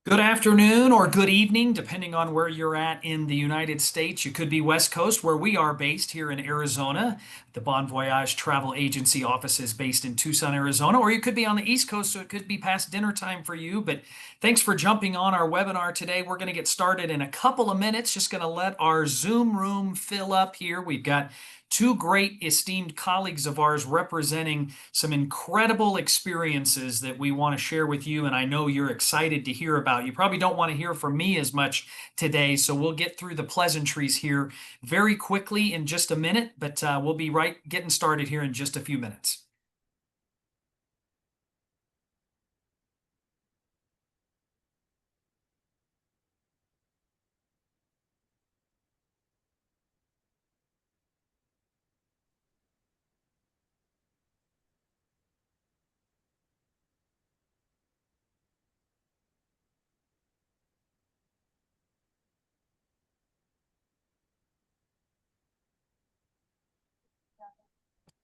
Good afternoon or good evening, depending on where you're at in the United States. You could be West Coast, where we are based here in Arizona. The Bon Voyage Travel Agency office is based in Tucson, Arizona, or you could be on the East Coast, so it could be past dinner time for you. But thanks for jumping on our webinar today. We're going to get started in a couple of minutes. Just going to let our Zoom room fill up here. We've got two great esteemed colleagues of ours representing some incredible experiences that we want to share with you, and I know you're excited to hear about. You probably don't want to hear from me as much today, so we'll get through the pleasantries here very quickly in just a minute, but we'll be right getting started here in just a few minutes.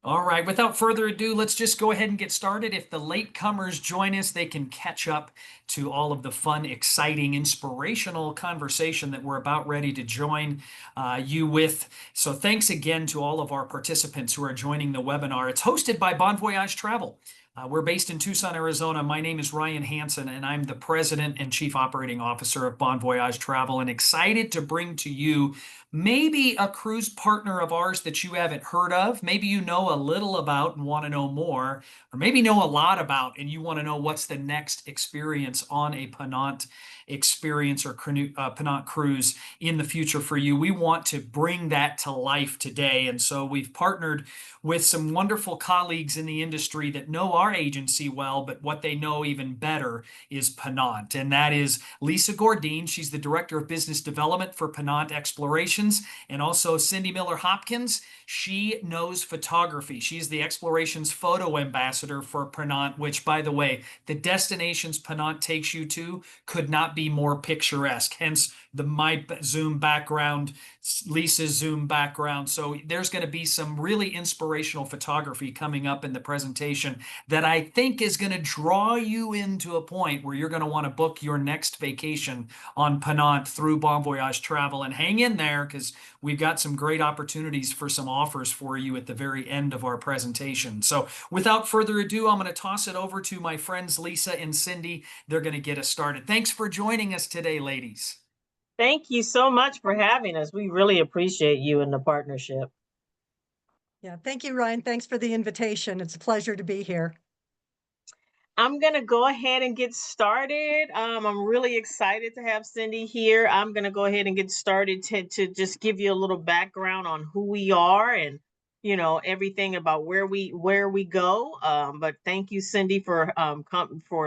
All right, without further ado, let's just go ahead and get started. If the latecomers join us, they can catch up to all of the fun, exciting, inspirational conversation that we're about ready to join you with. So thanks again to all of our participants who are joining the webinar. It's hosted by Bon Voyage Travel. We're based in Tucson, Arizona. My name is Ryan Hansen, and I'm the President and Chief Operating Officer of Bon Voyage Travel, and excited to bring to you maybe a cruise partner of ours that you haven't heard of. Maybe you know a little about and want to know more, or maybe know a lot about and you want to know what's the next experience on a Ponant experience or Ponant cruise in the future for you. We want to bring that to life today. And so we've partnered with some wonderful colleagues in the industry that know our agency well, but what they know even better is Ponant. And that is Lisa Gourdine. She's the Director of Business Development for Ponant Explorations. And also Cindy Miller Hopkins. She knows photography. She's the Explorations photo ambassador for Ponant, which, by the way, the destinations Ponant takes you to could not be more picturesque. Hence my Zoom background, Lisa's Zoom background. So there's going to be some really inspirational photography coming up in the presentation that I think is going to draw you into a point where you're going to want to book your next vacation on Ponant through Bon Voyage Travel. And hang in there, because we've got some great opportunities for some offers for you at the very end of our presentation. So without further ado, I'm going to toss it over to my friends Lisa and Cindy. They're going to get us started. Thanks for joining us today, ladies. Thank you so much for having us. We really appreciate you and the partnership. Yeah, thank you, Ryan. Thanks for the invitation. It's a pleasure to be here. I'm going to go ahead and get started. I'm really excited to have Cindy here. I'm going to go ahead and get started to just give you a little background on who we are and everything about where we go. But thank you, Cindy, for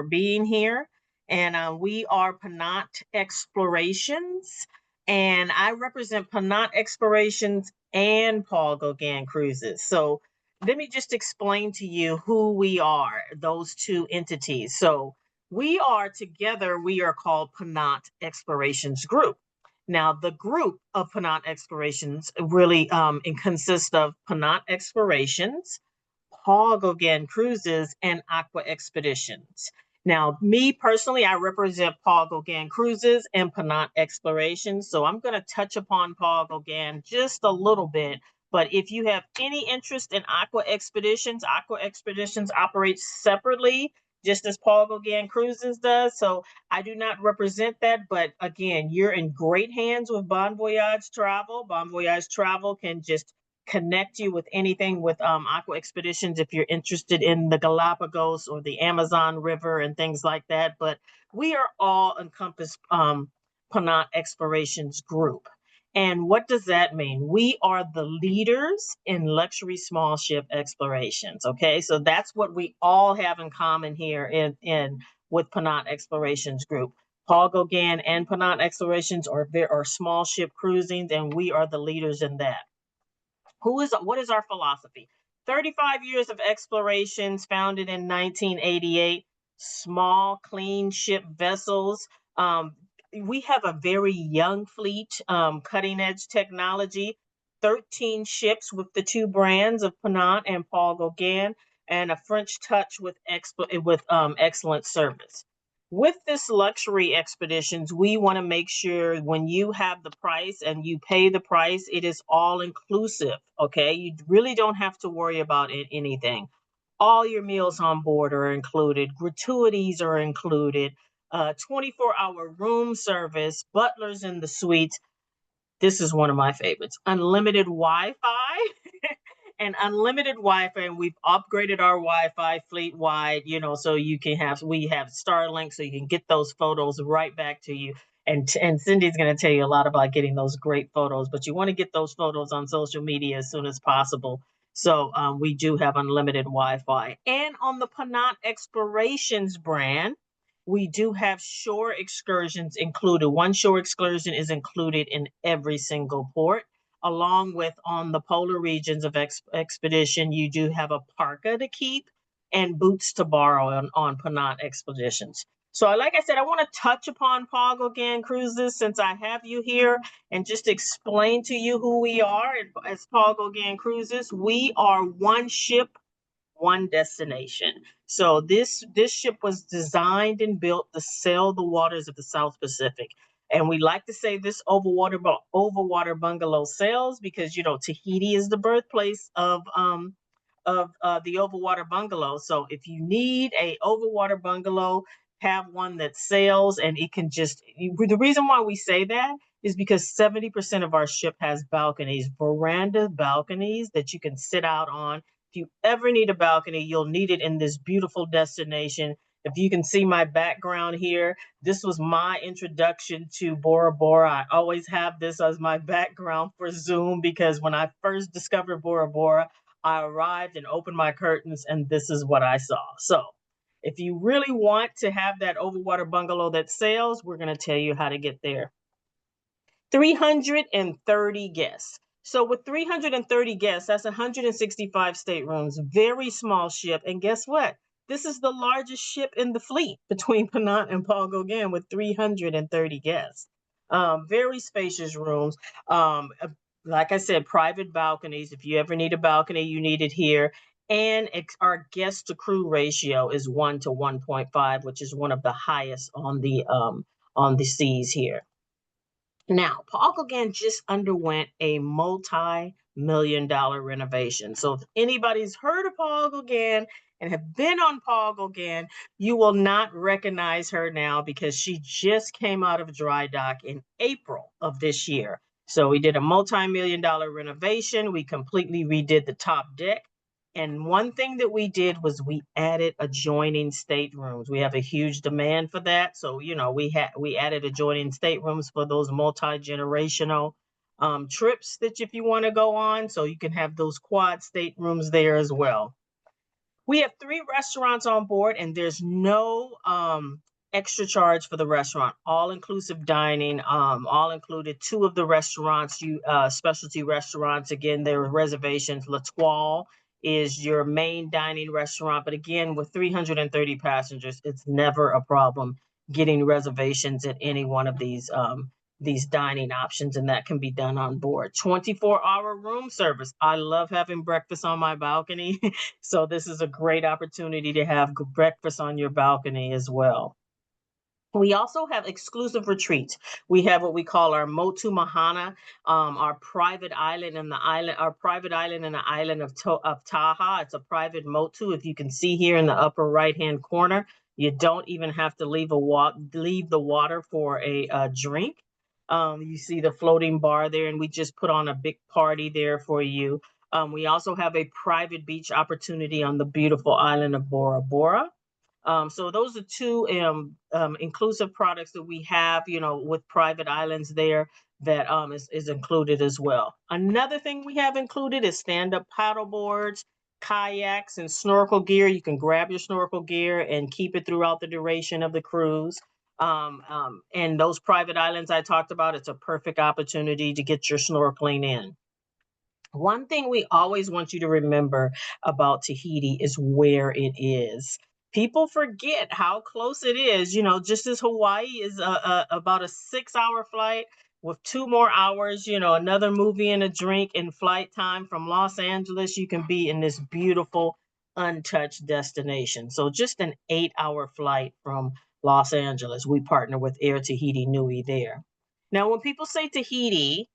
being here. And we are Ponant Explorations, and I represent Ponant Explorations and Paul Gauguin Cruises. So let me just explain to you who we are, those two entities. So we are together, we are called Ponant Explorations Group. Now, the group of Ponant Explorations really consists of Ponant Explorations, Paul Gauguin Cruises, and Aqua Expeditions. Now, me personally, I represent Paul Gauguin Cruises and Ponant Explorations. So I'm going to touch upon Paul Gauguin just a little bit. But if you have any interest in Aqua Expeditions operates separately, just as Paul Gauguin Cruises does. So I do not represent that. But again, you're in great hands with Bon Voyage Travel. Bon Voyage Travel can just connect you with anything with Aqua Expeditions if you're interested in the Galapagos or the Amazon River and things like that. But we are all encompassed Ponant Explorations Group. And what does that mean? We are the leaders in luxury small ship explorations. Okay, so that's what we all have in common here in with Ponant Explorations Group. Paul Gauguin and Ponant Explorations are small ship cruising, and we are the leaders in that. What is our philosophy? 35 years of explorations, founded in 1988, small, clean ship vessels. We have a very young fleet, cutting edge technology, 13 ships with the two brands of Ponant and Paul Gauguin, and a French touch with excellent service. With this luxury expeditions, we want to make sure when you have the price and you pay the price, it is all inclusive. Okay. You really don't have to worry about anything. All your meals on board are included, gratuities are included, 24-hour room service, butlers in the suites. This is one of my favorites, unlimited Wi-Fi. And unlimited Wi-Fi, and we've upgraded our Wi-Fi fleet wide, so we have Starlink, so you can get those photos right back to you. And Cindy's going to tell you a lot about getting those great photos, but you want to get those photos on social media as soon as possible. So we do have unlimited Wi-Fi. And on the Ponant Explorations brand, we do have shore excursions included. One shore excursion is included in every single port, along with on the polar regions of expedition, you do have a parka to keep and boots to borrow on Ponant expeditions. So like I said, I want to touch upon Poggogan Cruises since I have you here and just explain to you who we are as Poggogan Cruises. We are one ship, one destination. So this ship was designed and built to sail the waters of the South Pacific. And we like to say this overwater bungalow sails because Tahiti is the birthplace of the overwater bungalow. So if you need a overwater bungalow, have one that sails and it can the reason why we say that is because 70% of our ship has balconies, veranda balconies that you can sit out on. If you ever need a balcony, you'll need it in this beautiful destination. If you can see my background here, this was my introduction to Bora Bora. I always have this as my background for Zoom because when I first discovered Bora Bora, I arrived and opened my curtains and this is what I saw. So if you really want to have that overwater bungalow that sails, we're going to tell you how to get there. 330 guests. So with 330 guests, that's 165 staterooms, very small ship. And guess what? This is the largest ship in the fleet between Ponant and Paul Gauguin with 330 guests. Very spacious rooms. Like I said, private balconies. If you ever need a balcony, you need it here. And our guest to crew ratio is 1 to 1.5, which is one of the highest on the seas here. Now, Paul Gauguin just underwent a multi-million-dollar renovation. So if anybody's heard of Paul Gauguin and have been on Paul Gauguin, you will not recognize her now because she just came out of dry dock in April of this year. So we did a multi-million-dollar renovation. We completely redid the top deck. And one thing that we did was we added adjoining staterooms. We have a huge demand for that. So, we added adjoining staterooms for those multi-generational trips that if you want to go on, so you can have those quad staterooms there as well. We have 3 restaurants on board and there's no extra charge for the restaurant. All-inclusive dining, all included. 2 of the restaurants, specialty restaurants. Again, there are reservations. L'Etoile is your main dining restaurant. But again, with 330 passengers, it's never a problem getting reservations at any one of these dining options, and that can be done on board. 24-hour room service. I love having breakfast on my balcony. So this is a great opportunity to have breakfast on your balcony as well. We also have exclusive retreats. We have what we call our Motu Mahana, our private island in the island of Taha. It's a private motu. If you can see here in the upper right-hand corner, you don't even have to leave the water for a drink. You see the floating bar there, and we just put on a big party there for you. We also have a private beach opportunity on the beautiful island of Bora Bora. So those are 2 inclusive products that we have, with private islands there that is included as well. Another thing we have included is stand-up paddle boards, kayaks, and snorkel gear. You can grab your snorkel gear and keep it throughout the duration of the cruise. And those private islands I talked about, it's a perfect opportunity to get your snorkeling in. One thing we always want you to remember about Tahiti is where it is. People forget how close it is, just as Hawaii is about a 6-hour flight with 2 more hours, another movie and a drink and flight time from Los Angeles, you can be in this beautiful untouched destination. So just an 8-hour flight from Los Angeles. We partner with Air Tahiti Nui there. Now, when people say Tahiti,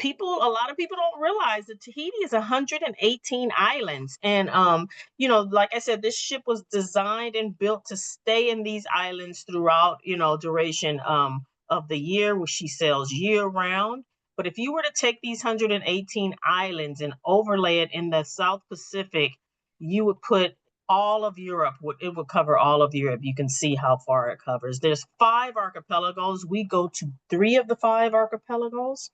a lot of people don't realize that Tahiti is 118 islands. And, like I said, this ship was designed and built to stay in these islands throughout, duration of the year, where she sails year round. But if you were to take these 118 islands and overlay it in the South Pacific, you would put all of Europe, it would cover all of Europe. You can see how far it covers. There's 5 archipelagos. We go to 3 of the 5 archipelagos.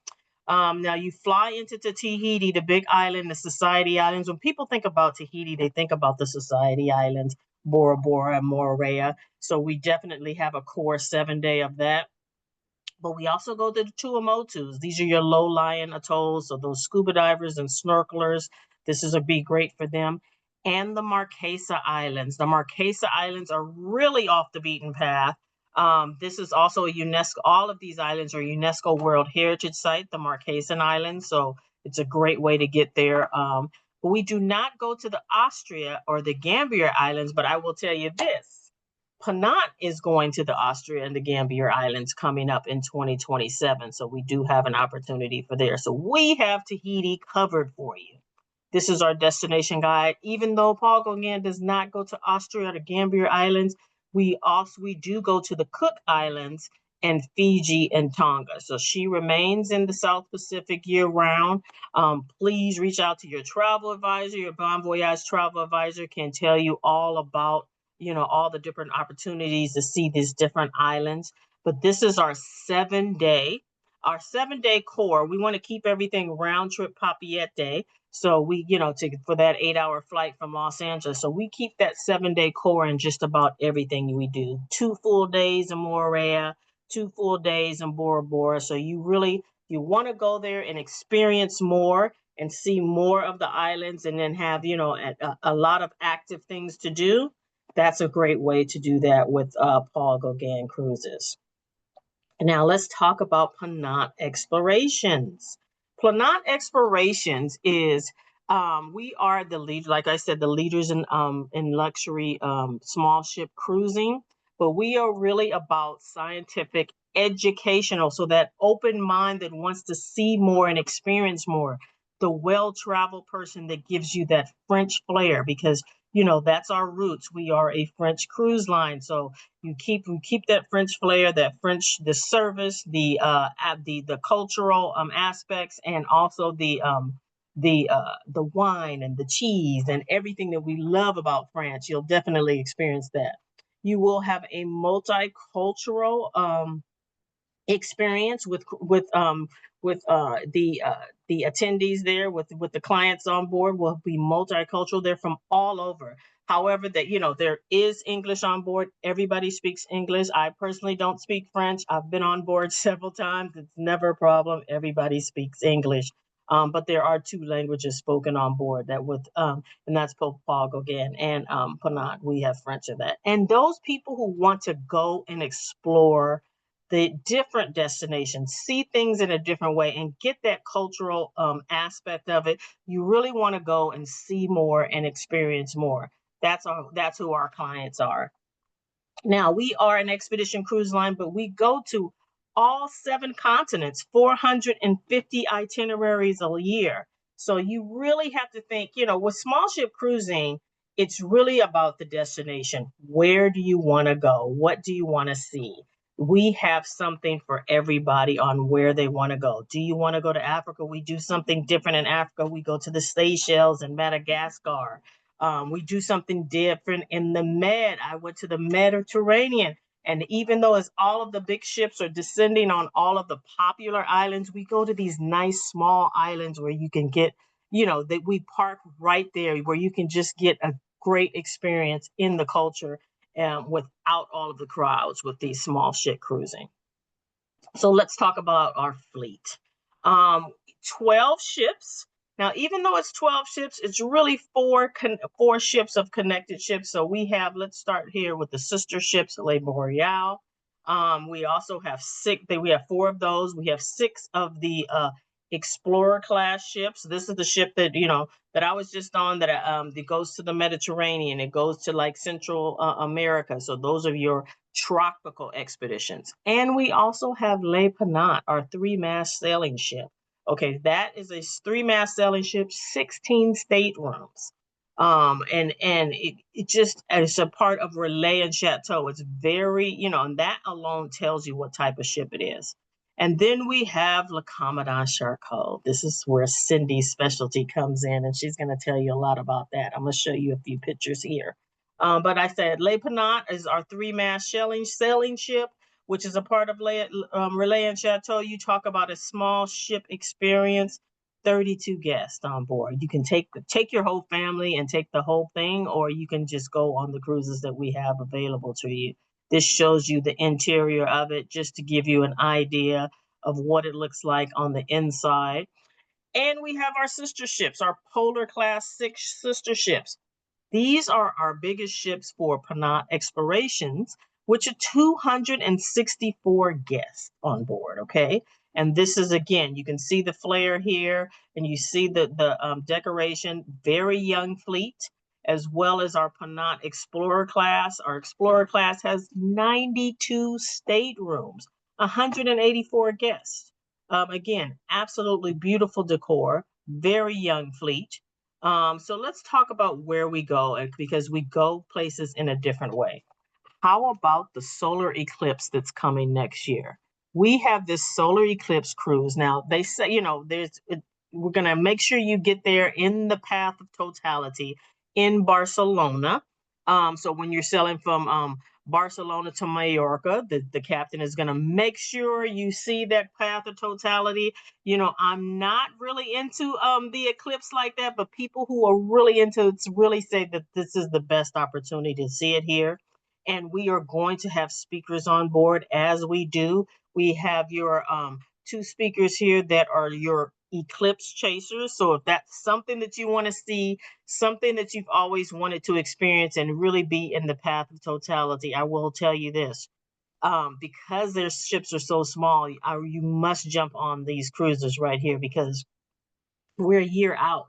Now you fly into Tahiti, the big island, the Society Islands. When people think about Tahiti, they think about the Society Islands, Bora Bora and Moorea. So we definitely have a core 7-day of that. But we also go to the Tuamotus. These are your low-lying atolls, so those scuba divers and snorkelers. This is a be great for them. And the Marquesa Islands. The Marquesa Islands are really off the beaten path. This is also a UNESCO. All of these islands are UNESCO World Heritage Site, the Marquesan Islands. So it's a great way to get there. But we do not go to the Austria or the Gambier Islands. But I will tell you this. Ponant is going to the Austria and the Gambier Islands coming up in 2027. So we do have an opportunity for there. So we have Tahiti covered for you. This is our destination guide. Even though Paul Gauguin does not go to Austria or the Gambier Islands, we do go to the Cook Islands and Fiji and Tonga. So she remains in the South Pacific year round. Please reach out to your travel advisor. Your Bon Voyage travel advisor can tell you all about all the different opportunities to see these different islands. But this is our 7-day core. We want to keep everything round trip Papiete. So we, for that 8-hour flight from Los Angeles. So we keep that 7-day core in just about everything we do. 2 full days in Moorea, 2 full days in Bora Bora. So you want to go there and experience more and see more of the islands, and then have, a lot of active things to do. That's a great way to do that with Paul Gauguin Cruises. Now let's talk about Ponant Explorations. Ponant Explorations is, we are the lead, like I said, the leaders in luxury small ship cruising, but we are really about scientific, educational, so that open mind that wants to see more and experience more. The well-traveled person that gives you that French flair, because that's our roots. We are a French cruise line. So we keep that French flair, the service, the cultural aspects, and also the wine and the cheese and everything that we love about France. You'll definitely experience that. You will have a multicultural experience with the attendees there, with the clients on board will be multicultural. They're from all over. However, there is English on board. Everybody speaks English. I personally don't speak French. I've been on board several times. It's never a problem. Everybody speaks English. But there are 2 languages spoken on board and that's Paul Gauguin and Ponant. We have French of that. And those people who want to go and explore the different destinations, see things in a different way, and get that cultural aspect of it, you really want to go and see more and experience more. That's who our clients are. Now, we are an expedition cruise line, but we go to all 7 continents, 450 itineraries a year. So you really have to think, with small ship cruising, it's really about the destination. Where do you want to go? What do you want to see? We have something for everybody on where they want to go. Do you want to go to Africa? We do something different in Africa. We go to the Seychelles and Madagascar. We do something different in the Med. I went to the Mediterranean. And even though as all of the big ships are descending on all of the popular islands, we go to these nice small islands where you can get, that we park right there, where you can just get a great experience in the culture without all of the crowds with these small ship cruising. So let's talk about our fleet. 12 ships. Now, even though it's 12 ships, it's really 4 ships of connected ships. So we have, let's start here with the sister ships, Le Boreal. We also have 6, we have 4 of those. We have 6 of the Explorer class ships. This is the ship that, that I was just on, that goes to the Mediterranean. It goes to like Central America. So those are your tropical expeditions. And we also have Le Ponant, our 3-mast sailing ship. Okay, that is a 3-mast sailing ship, 16 staterooms. And it just is a part of Relais and Chateau. It's very, and that alone tells you what type of ship it is. And then we have Le Commandant Charcot. This is where Cindy's specialty comes in, and she's going to tell you a lot about that. I'm going to show you a few pictures here. But I said Le Ponant is our 3-mast sailing ship, which is a part of Relais and Chateau. You talk about a small ship experience. 32 guests on board. You can take your whole family and take the whole thing, or you can just go on the cruises that we have available to you. This shows you the interior of it, just to give you an idea of what it looks like on the inside. And we have our sister ships, our Polar Class 6 sister ships. These are our biggest ships for Ponant explorations, which are 264 guests on board, okay? And this is, again, you can see the flare here, and you see the decoration, very young fleet, as well as our Ponant Explorer class. Our Explorer class has 92 staterooms, 184 guests. Again, absolutely beautiful decor, very young fleet. So let's talk about where we go, because we go places in a different way. How about the solar eclipse that's coming next year? We have this solar eclipse cruise. Now, they say, we're going to make sure you get there in the path of totality in Barcelona. So when you're sailing from Barcelona to Mallorca, the captain is going to make sure you see that path of totality. I'm not really into the eclipse like that, but people who are really into it really say that this is the best opportunity to see it here. And we are going to have speakers on board as we do. We have your 2 speakers here that are your eclipse chasers. So if that's something that you want to see, something that you've always wanted to experience and really be in the path of totality, I will tell you this. Because their ships are so small, you must jump on these cruises right here, because we're a year out.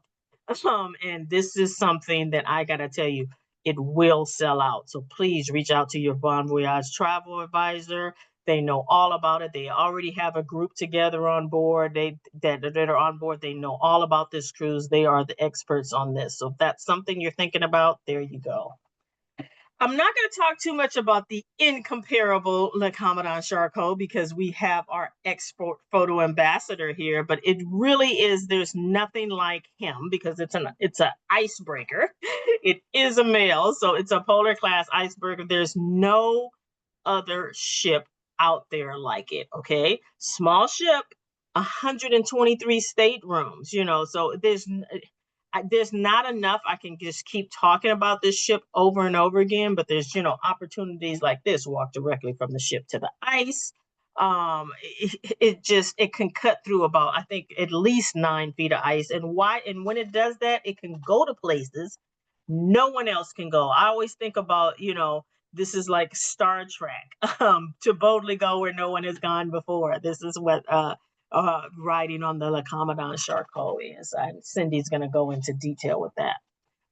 And this is something that I got to tell you, it will sell out. So please reach out to your Bon Voyage travel advisor. They know all about it. They already have a group together on board. That are on board. They know all about this cruise. They are the experts on this. So if that's something you're thinking about, there you go. I'm not going to talk too much about the incomparable Le Commandant Charcot, because we have our export photo ambassador here, but it really is, there's nothing like him, because it's an icebreaker. It is a male, so it's a polar class icebreaker. There's no other ship out there like it, okay? Small ship, 123 staterooms, so there's not enough. I can just keep talking about this ship over and over again, but there's, opportunities like this. Walk directly from the ship to the ice. It can cut through about, I think, at least 9 feet of ice. And when it does that, it can go to places no one else can go. I always think about, this is like Star Trek, to boldly go where no one has gone before. This is what riding on the Le Commandant Charcot is. And Cindy's going to go into detail with that.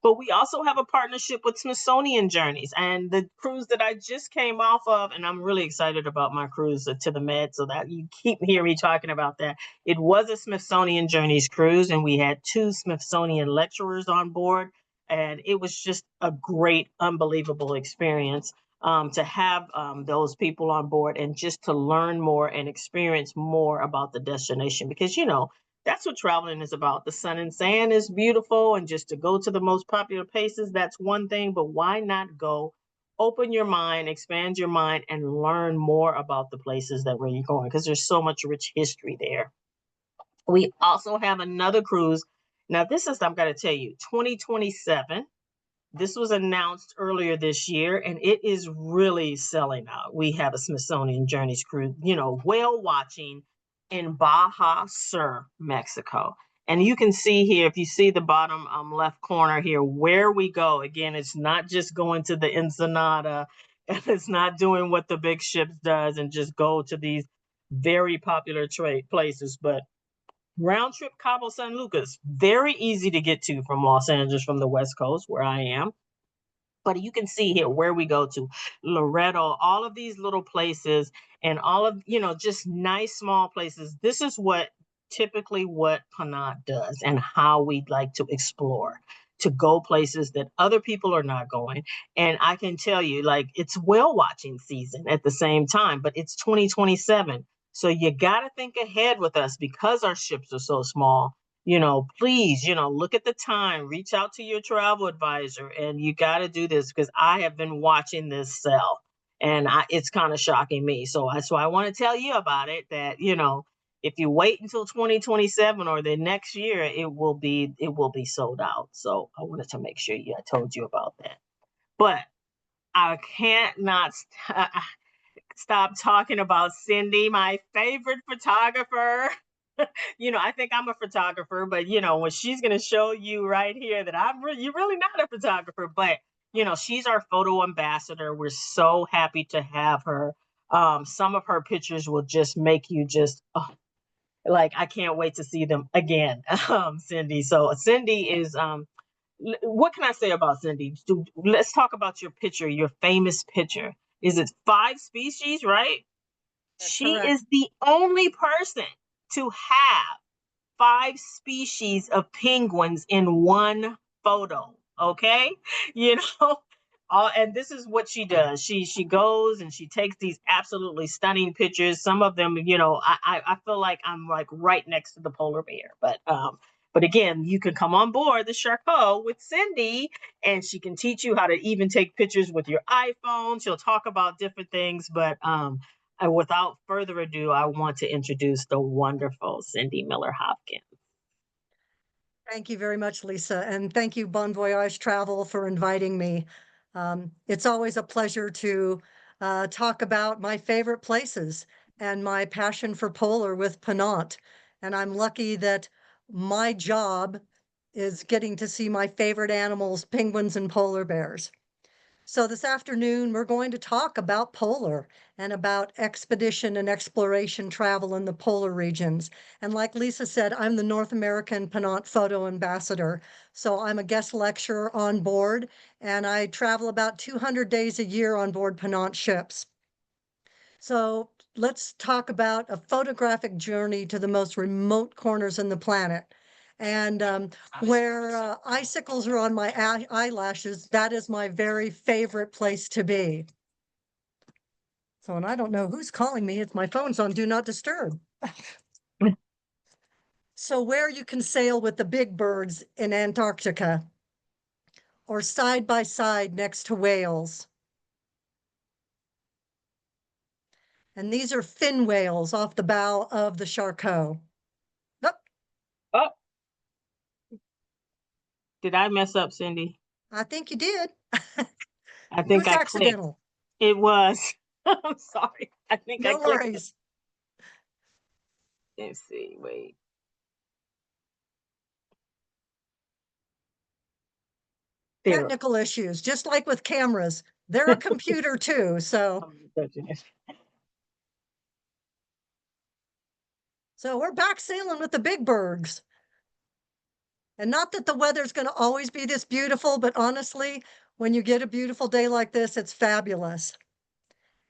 But we also have a partnership with Smithsonian Journeys, and the cruise that I just came off of, and I'm really excited about my cruise to the Med, so that you keep hearing me talking about that. It was a Smithsonian Journeys cruise, and we had 2 Smithsonian lecturers on board, and it was just a great, unbelievable experience to have those people on board, and just to learn more and experience more about the destination, because that's what traveling is about. The sun and sand is beautiful, and just to go to the most popular places, that's one thing, but why not go, open your mind, expand your mind, and learn more about the places that where you're going, because there's so much rich history there. We also have another cruise. Now, this is, I'm going to tell you, 2027. This was announced earlier this year, and it is really selling out. We have a Smithsonian Journeys cruise, whale watching in Baja Sur, Mexico. And you can see here, if you see the bottom left corner here, where we go. Again, it's not just going to the Ensenada, and it's not doing what the big ships does and just go to these very popular places, but Round trip Cabo San Lucas, very easy to get to from Los Angeles from the West Coast where I am. But you can see here where we go to Loretto, all of these little places and all of, just nice small places. This is what typically what Ponant does and how we like to explore, to go places that other people are not going. And I can tell you, like, it's whale watching season at the same time, but it's 2027. So you got to think ahead with us because our ships are so small. Please, look at the time, reach out to your travel advisor, and you got to do this because I have been watching this sell and it's kind of shocking me. So that's why I want to tell you about it that, if you wait until 2027 or the next year, it will be sold out. So I wanted to make sure I told you about that. But I can't not stop talking about Cindy, my favorite photographer. I think I'm a photographer, but when she's going to show you right here that you're really not a photographer, but she's our photo ambassador. We're so happy to have her. Some of her pictures will just make you just like, I can't wait to see them again. Cindy. So Cindy is, what can I say about Cindy? Let's talk about your picture, your famous picture. Is it 5 species, right? That's She correct. is the only person to have 5 species of penguins in one photo. Okay, you know, and this is what she does. She goes and she takes these absolutely stunning pictures. Some of them, I feel like I'm like right next to the polar bear. But again, you can come on board the Charcot with Cindy, and she can teach you how to even take pictures with your iPhone. She'll talk about different things, but without further ado, I want to introduce the wonderful Cindy Miller Hopkins. Thank you very much, Lisa, and thank you, Bon Voyage Travel, for inviting me. It's always a pleasure to talk about my favorite places and my passion for polar with Ponant. And I'm lucky that my job is getting to see my favorite animals, penguins and polar bears. So this afternoon, we're going to talk about polar and about expedition and exploration travel in the polar regions. And like Lisa said, I'm the North American Ponant Photo Ambassador. So I'm a guest lecturer on board, and I travel about 200 days a year on board Ponant ships. So let's talk about a photographic journey to the most remote corners in the planet. And where icicles are on my eyelashes, that is my very favorite place to be. So, and I don't know who's calling me. It's my phone's on Do Not Disturb. So where you can sail with the big birds in Antarctica or side by side next to whales. And these are fin whales off the bow of the Charcot. Oh, Oh, did I mess up, Cindy? I think you did. I It think was I clicked. accidental. It was. I'm sorry. I think I No clicked. worries. Let's see. Wait. There. Technical issues, just like with cameras. They're a computer too. So I'm touching it. we're back sailing with the big bergs. And not that the weather's going to always be this beautiful, but honestly, when you get a beautiful day like this, it's fabulous.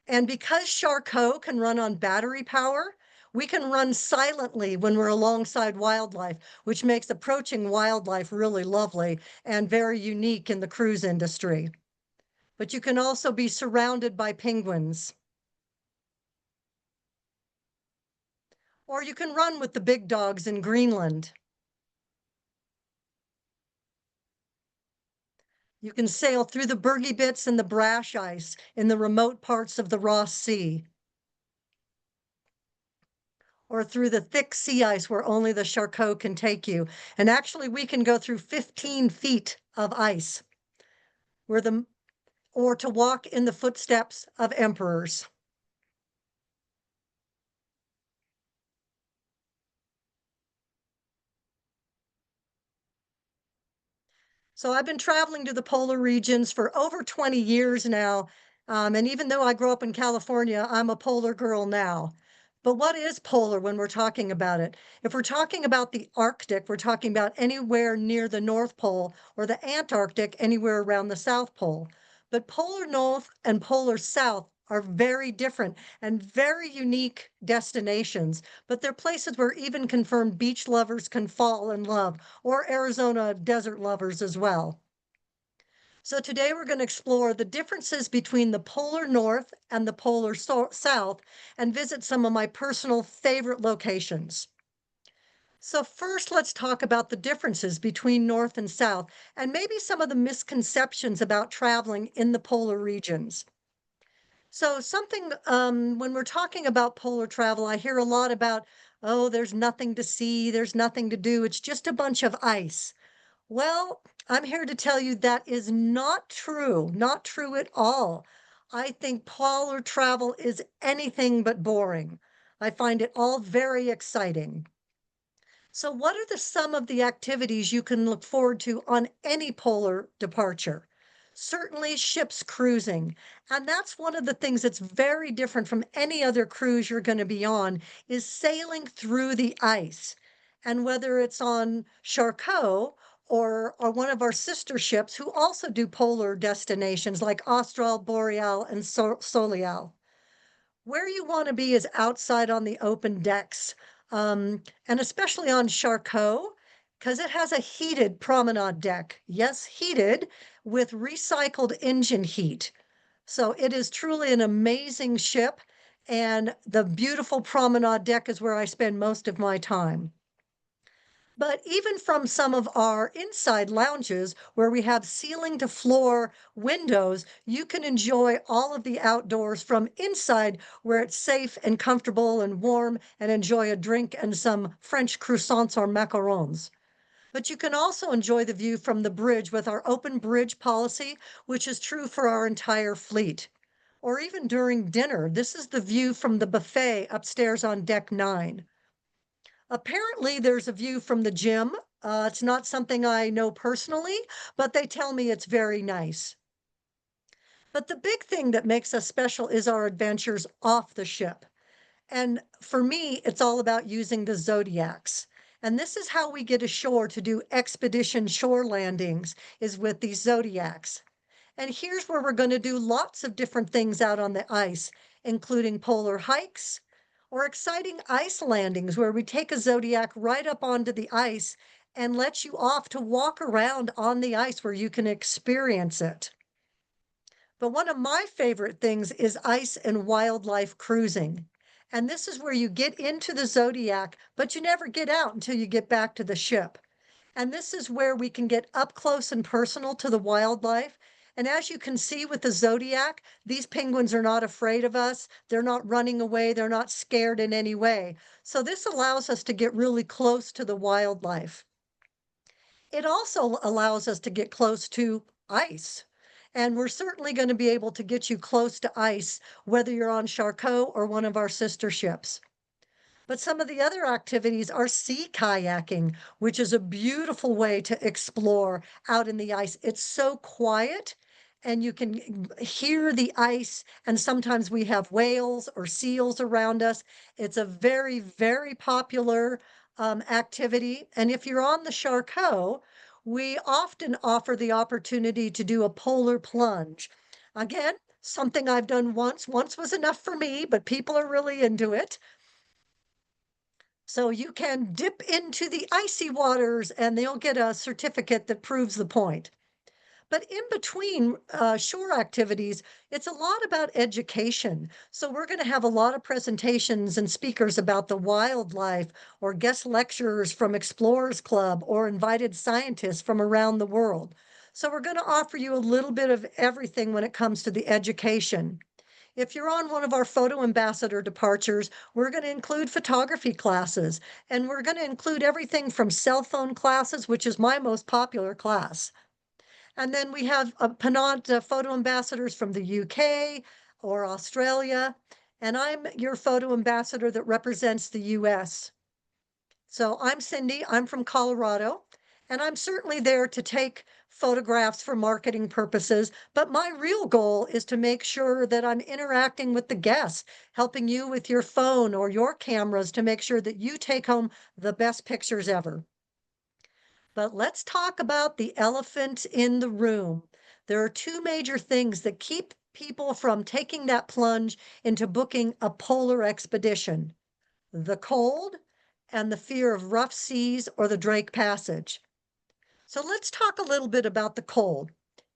And because Charcot can run on battery power, we can run silently when we're alongside wildlife, which makes approaching wildlife really lovely and very unique in the cruise industry. But you can also be surrounded by penguins. Or you can run with the big dogs in Greenland. You can sail through the bergy bits and the brash ice in the remote parts of the Ross Sea. Or through the thick sea ice where only the Charcot can take you. And actually, we can go through 15 feet of ice, or to walk in the footsteps of emperors. So I've been traveling to the polar regions for over 20 years now. And even though I grew up in California, I'm a polar girl now. But what is polar when we're talking about it? If we're talking about the Arctic, we're talking about anywhere near the North Pole, or the Antarctic, anywhere around the South Pole. But polar North and polar South are very different and very unique destinations, but they're places where even confirmed beach lovers can fall in love, or Arizona desert lovers as well. So today we're going to explore the differences between the polar north and the polar south, and visit some of my personal favorite locations. So first, let's talk about the differences between north and south, and maybe some of the misconceptions about traveling in the polar regions. So when we're talking about polar travel, I hear a lot about, oh, there's nothing to see, there's nothing to do, it's just a bunch of ice. Well, I'm here to tell you that is not true, not true at all. I think polar travel is anything but boring. I find it all very exciting. So, what are some of the activities you can look forward to on any polar departure? Certainly, ships cruising. And that's one of the things that's very different from any other cruise you're going to be on, is sailing through the ice. And whether it's on Charcot or one of our sister ships who also do polar destinations like Austral, Boreal, and Soleil. Where you want to be is outside on the open decks, and especially on Charcot, because it has a heated promenade deck. Yes, heated with recycled engine heat. So it is truly an amazing ship, and the beautiful promenade deck is where I spend most of my time. But even from some of our inside lounges where we have ceiling to floor windows, you can enjoy all of the outdoors from inside where it's safe and comfortable and warm, and enjoy a drink and some French croissants or macarons. But you can also enjoy the view from the bridge with our open bridge policy, which is true for our entire fleet. Or even during dinner, this is the view from the buffet upstairs on deck 9. Apparently, there's a view from the gym. It's not something I know personally, but they tell me it's very nice. But the big thing that makes us special is our adventures off the ship. And for me, it's all about using the zodiacs. And this is how we get ashore to do expedition shore landings, is with these zodiacs. And here's where we're going to do lots of different things out on the ice, including polar hikes or exciting ice landings where we take a zodiac right up onto the ice and let you off to walk around on the ice where you can experience it. But one of my favorite things is ice and wildlife cruising. And this is where you get into the zodiac, but you never get out until you get back to the ship. And this is where we can get up close and personal to the wildlife. And as you can see with the zodiac, these penguins are not afraid of us. They're not running away. They're not scared in any way. So this allows us to get really close to the wildlife. It also allows us to get close to ice. And we're certainly going to be able to get you close to ice, whether you're on Charcot or one of our sister ships. But some of the other activities are sea kayaking, which is a beautiful way to explore out in the ice. It's so quiet and you can hear the ice. And sometimes we have whales or seals around us. It's a very, very popular activity. And if you're on the Charcot, we often offer the opportunity to do a polar plunge. Again, something I've done once. Once was enough for me, but people are really into it. So you can dip into the icy waters and they'll get a certificate that proves the point. But in between shore activities, it's a lot about education. So we're going to have a lot of presentations and speakers about the wildlife, or guest lecturers from Explorers Club, or invited scientists from around the world. So we're going to offer you a little bit of everything when it comes to the education. If you're on one of our photo ambassador departures, we're going to include photography classes, and we're going to include everything from cell phone classes, which is my most popular class. And then we have Ponant photo ambassadors from the UK or Australia, and I'm your photo ambassador that represents the US. So I'm Cindy, I'm from Colorado, And I'm certainly there to take photographs for marketing purposes, but my real goal is to make sure that I'm interacting with the guests, helping you with your phone or your cameras to make sure that you take home the best pictures ever. But let's talk about the elephant in the room. There are two major things that keep people from taking that plunge into booking a polar expedition: the cold and the fear of rough seas or the Drake Passage. So let's talk a little bit about the cold.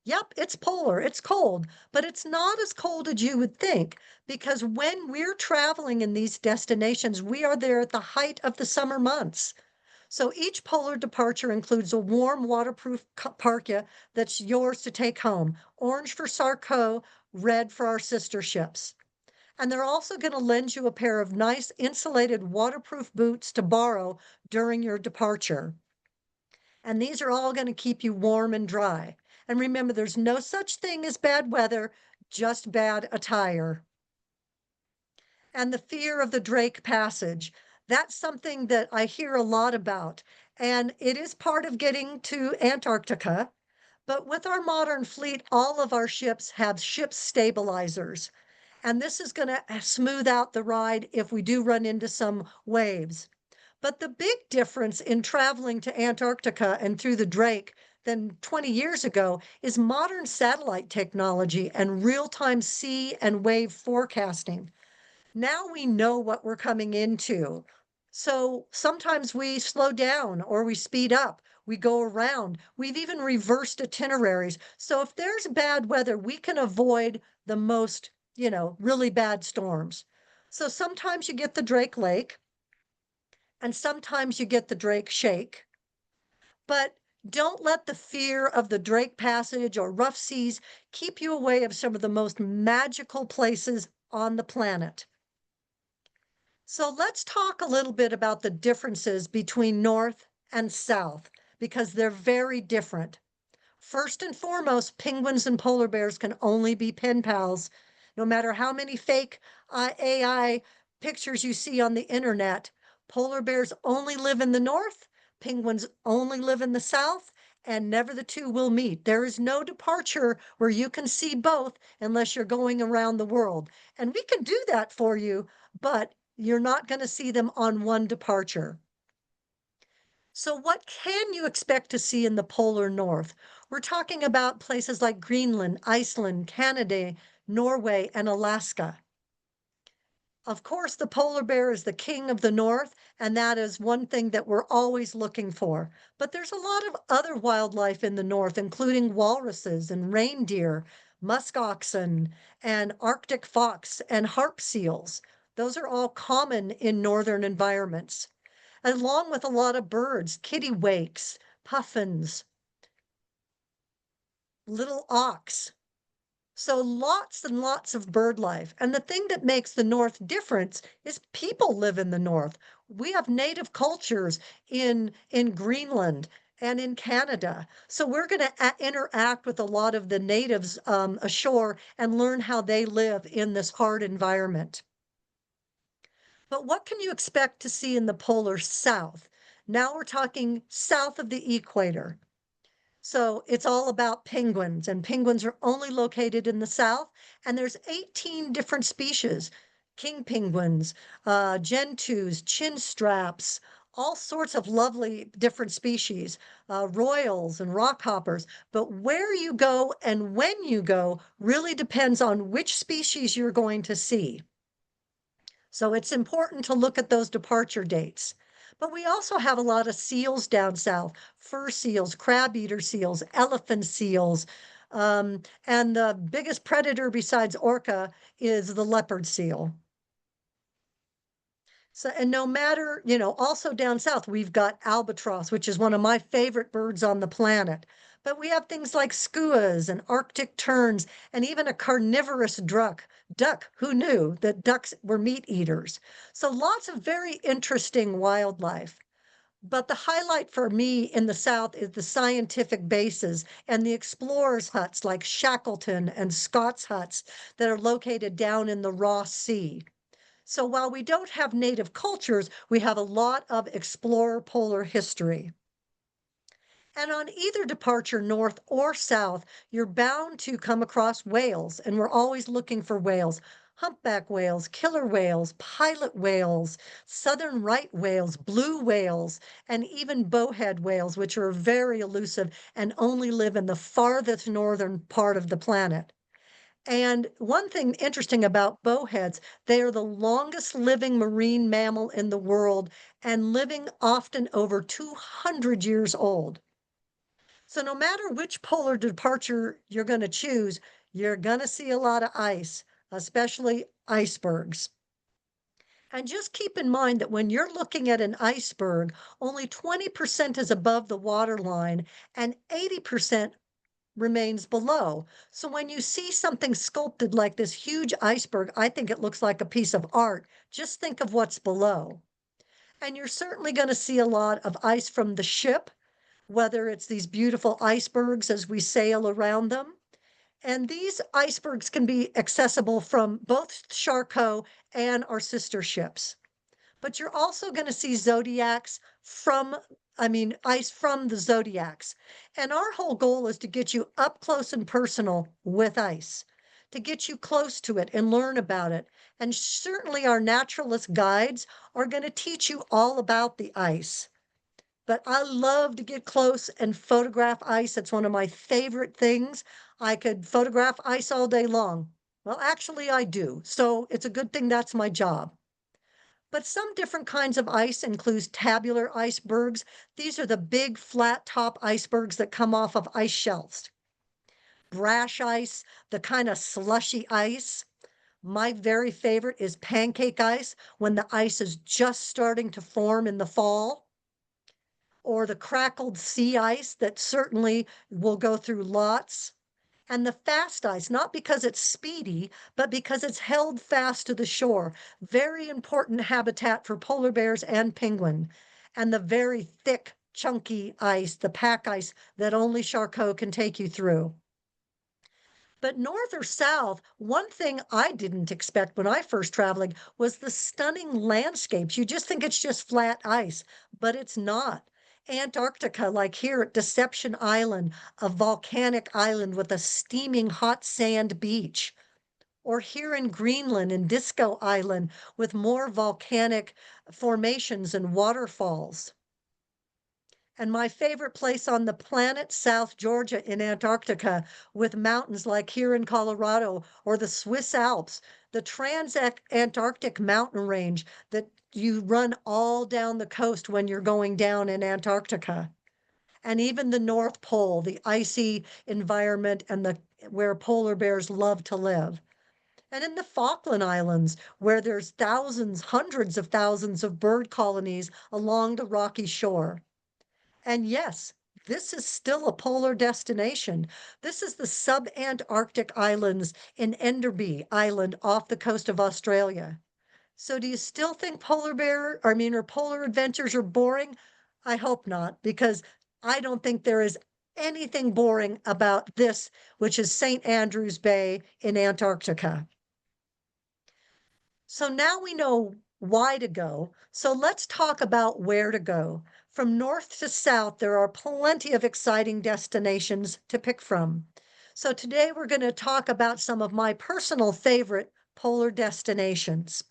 Yep, it's polar, it's cold, but it's not as cold as you would think, because when we're traveling in these destinations, we are there at the height of the summer months. So each polar departure includes a warm, waterproof parka that's yours to take home. Orange for Sarko, red for our sister ships. And they're also going to lend you a pair of nice insulated waterproof boots to borrow during your departure. And these are all going to keep you warm and dry. And remember, there's no such thing as bad weather, just bad attire. And the fear of the Drake Passage. That's something that I hear a lot about. And it is part of getting to Antarctica. But with our modern fleet, all of our ships have ship stabilizers. And this is going to smooth out the ride if we do run into some waves. But the big difference in traveling to Antarctica and through the Drake than 20 years ago is modern satellite technology and real-time sea and wave forecasting. Now we know what we're coming into. So sometimes we slow down or we speed up, we go around. We've even reversed itineraries. So if there's bad weather, we can avoid the most, really bad storms. So sometimes you get the Drake Lake and sometimes you get the Drake Shake. But don't let the fear of the Drake Passage or rough seas keep you away of some of the most magical places on the planet. So let's talk a little bit about the differences between North and South, because they're very different. First and foremost, penguins and polar bears can only be pen pals. No matter how many fake AI pictures you see on the internet, polar bears only live in the north, penguins only live in the south, and never the two will meet. There is no departure where you can see both unless you're going around the world. And we can do that for you, but you're not going to see them on one departure. So what can you expect to see in the polar north? We're talking about places like Greenland, Iceland, Canada, Norway, and Alaska. Of course, the polar bear is the king of the north, and that is one thing that we're always looking for. But there's a lot of other wildlife in the north, including walruses and reindeer, musk oxen, and Arctic fox and harp seals. Those are all common in northern environments, along with a lot of birds, kittiwakes, puffins, little auks. So lots and lots of bird life. And the thing that makes the North different is people live in the North. We have native cultures in Greenland and in Canada. So we're going to interact with a lot of the natives ashore and learn how they live in this hard environment. But what can you expect to see in the polar south? Now we're talking south of the equator. So it's all about penguins, and penguins are only located in the south, and there's 18 different species: king penguins, gentoos, chin straps, all sorts of lovely different species, royals and rockhoppers. But where you go and when you go really depends on which species you're going to see. So it's important to look at those departure dates. But we also have a lot of seals down south: fur seals, crab eater seals, elephant seals. And the biggest predator besides orca is the leopard seal. So, and no matter, also down south, we've got albatross, which is one of my favorite birds on the planet. But we have things like skuas and Arctic terns, and even a carnivorous duck. Who knew that ducks were meat eaters? So lots of very interesting wildlife. But the highlight for me in the South is the scientific bases and the explorers' huts like Shackleton and Scott's huts that are located down in the Ross Sea. So while we don't have native cultures, we have a lot of explorer polar history. And on either departure, north or south, you're bound to come across whales, and we're always looking for whales. Humpback whales, killer whales, pilot whales, southern right whales, blue whales, and even bowhead whales, which are very elusive and only live in the farthest northern part of the planet. And one thing interesting about bowheads, they are the longest living marine mammal in the world and living often over 200 years old. So no matter which polar departure you're going to choose, you're going to see a lot of ice, especially icebergs. And just keep in mind that when you're looking at an iceberg, only 20% is above the water line and 80% remains below. So when you see something sculpted like this huge iceberg, I think it looks like a piece of art. Just think of what's below. And you're certainly going to see a lot of ice from the ship, whether it's these beautiful icebergs as we sail around them. And these icebergs can be accessible from both Charcot and our sister ships. But you're also going to see zodiacs ice from the zodiacs. And our whole goal is to get you up close and personal with ice, to get you close to it and learn about it. And certainly our naturalist guides are going to teach you all about the ice. But I love to get close and photograph ice. It's one of my favorite things. I could photograph ice all day long. Well, actually, I do. So it's a good thing that's my job. But some different kinds of ice includes tabular icebergs. These are the big flat top icebergs that come off of ice shelves. Brash ice, the kind of slushy ice. My very favorite is pancake ice when the ice is just starting to form in the fall. Or the crackled sea ice that certainly will go through lots. And the fast ice, not because it's speedy, but because it's held fast to the shore. Very important habitat for polar bears and penguin. And the very thick, chunky ice, the pack ice that only Charcot can take you through. But north or south, one thing I didn't expect when I first traveling was the stunning landscapes. You just think it's just flat ice, but it's not. Antarctica, like here at Deception Island, a volcanic island with a steaming hot sand beach. Or here in Greenland in Disco Island with more volcanic formations and waterfalls. And my favorite place on the planet, South Georgia in Antarctica, with mountains like here in Colorado or the Swiss Alps, the Trans-Antarctic mountain range that you run all down the coast when you're going down in Antarctica. And even the North Pole, the icy environment and the where polar bears love to live. And in the Falkland Islands, where there's thousands, hundreds of thousands of bird colonies along the rocky shore. And yes, this is still a polar destination. This is the subantarctic islands in Enderby Island off the coast of Australia. So do you still think or polar adventures are boring? I hope not, because I don't think there is anything boring about this, which is St. Andrews Bay in Antarctica. So now we know why to go. So let's talk about where to go. From north to south, there are plenty of exciting destinations to pick from. So today we're going to talk about some of my personal favorite polar destinations.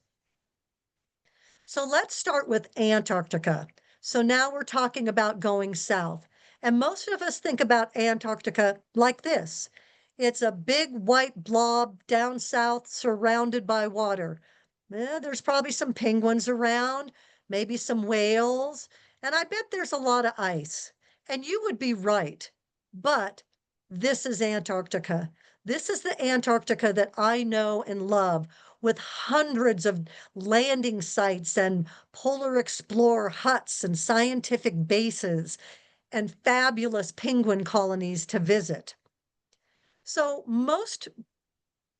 So let's start with Antarctica. So now we're talking about going south. And most of us think about Antarctica like this. It's a big white blob down south surrounded by water. There's probably some penguins around, maybe some whales, and I bet there's a lot of ice. And you would be right. But this is Antarctica. This is the Antarctica that I know and love, with hundreds of landing sites and polar explorer huts and scientific bases and fabulous penguin colonies to visit. So most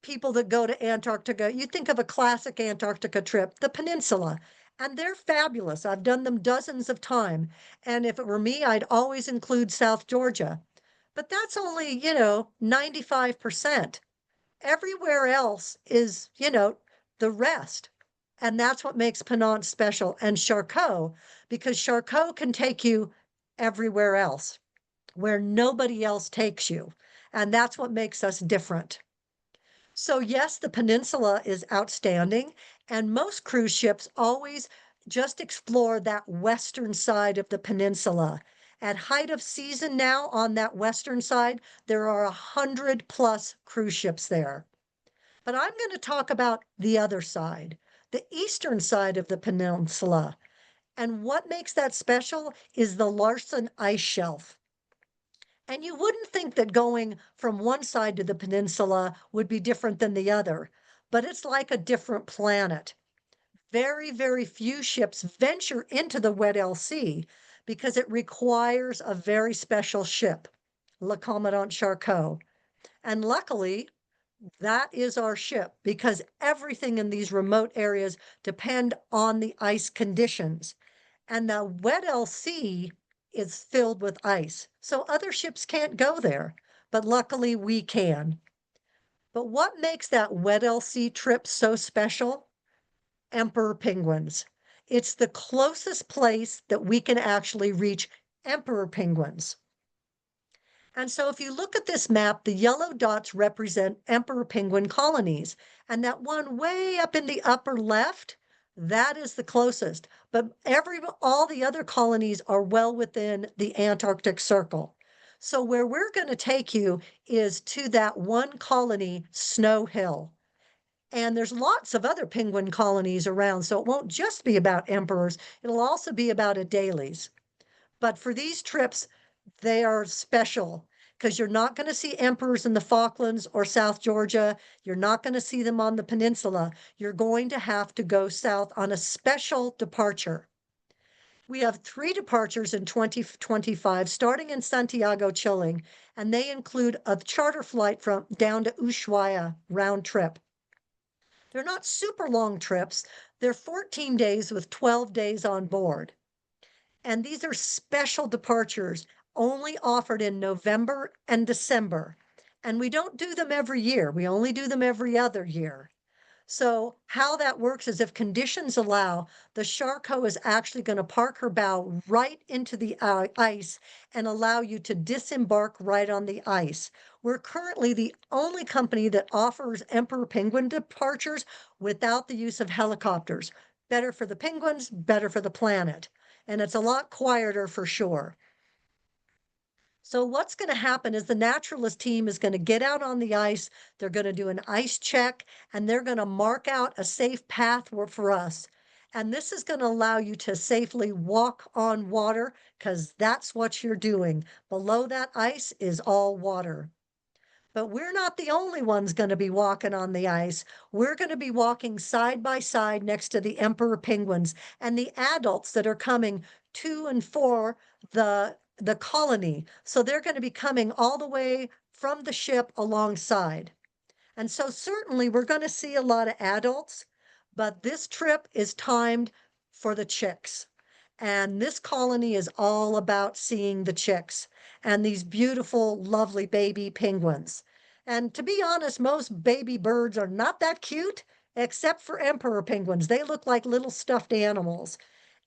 people that go to Antarctica, you think of a classic Antarctica trip, the peninsula, and they're fabulous. I've done them dozens of times. And if it were me, I'd always include South Georgia. But that's only, 95%. Everywhere else is, the rest. And that's what makes Ponant special and Charcot, because Charcot can take you everywhere else. where nobody else takes you. And that's what makes us different. So, yes, the peninsula is outstanding, and most cruise ships always just explore that western side of the peninsula. At height of season now on that western side, there are 100 plus cruise ships there. But I'm going to talk about the other side, the eastern side of the peninsula. And what makes that special is the Larsen Ice Shelf. And you wouldn't think that going from one side to the peninsula would be different than the other, but it's like a different planet. Very, very few ships venture into the Weddell Sea because it requires a very special ship, Le Commandant Charcot. And luckily, that is our ship because everything in these remote areas depend on the ice conditions. And the Weddell Sea is filled with ice. So other ships can't go there, but luckily we can. But what makes that Weddell Sea trip so special? Emperor penguins. It's the closest place that we can actually reach emperor penguins. And so if you look at this map, the yellow dots represent emperor penguin colonies. And that one way up in the upper left, that is the closest. But all the other colonies are well within the Antarctic Circle. So where we're going to take you is to that one colony, Snow Hill. And there's lots of other penguin colonies around, so it won't just be about emperors, it'll also be about adelies. But for these trips, they are special because you're not going to see emperors in the Falklands or South Georgia. You're not going to see them on the peninsula. You're going to have to go south on a special departure. We have 3 departures in 2025, starting in Santiago, Chile, and they include a charter flight from down to Ushuaia round trip. They're not super long trips. They're 14 days with 12 days on board. And these are special departures only offered in November and December. And we don't do them every year. We only do them every other year. So how that works is if conditions allow, the Charcot is actually going to park her bow right into the ice and allow you to disembark right on the ice. We're currently the only company that offers emperor penguin departures without the use of helicopters. Better for the penguins, better for the planet. And it's a lot quieter for sure. So what's going to happen is the naturalist team is going to get out on the ice. They're going to do an ice check and they're going to mark out a safe path for us. And this is going to allow you to safely walk on water because that's what you're doing. Below that ice is all water. But we're not the only ones going to be walking on the ice. We're going to be walking side by side next to the emperor penguins and the adults that are coming to and for the colony. So they're going to be coming all the way from the ship alongside. And so certainly we're going to see a lot of adults, but this trip is timed for the chicks. And this colony is all about seeing the chicks and these beautiful, lovely baby penguins. And to be honest, most baby birds are not that cute, except for emperor penguins. They look like little stuffed animals.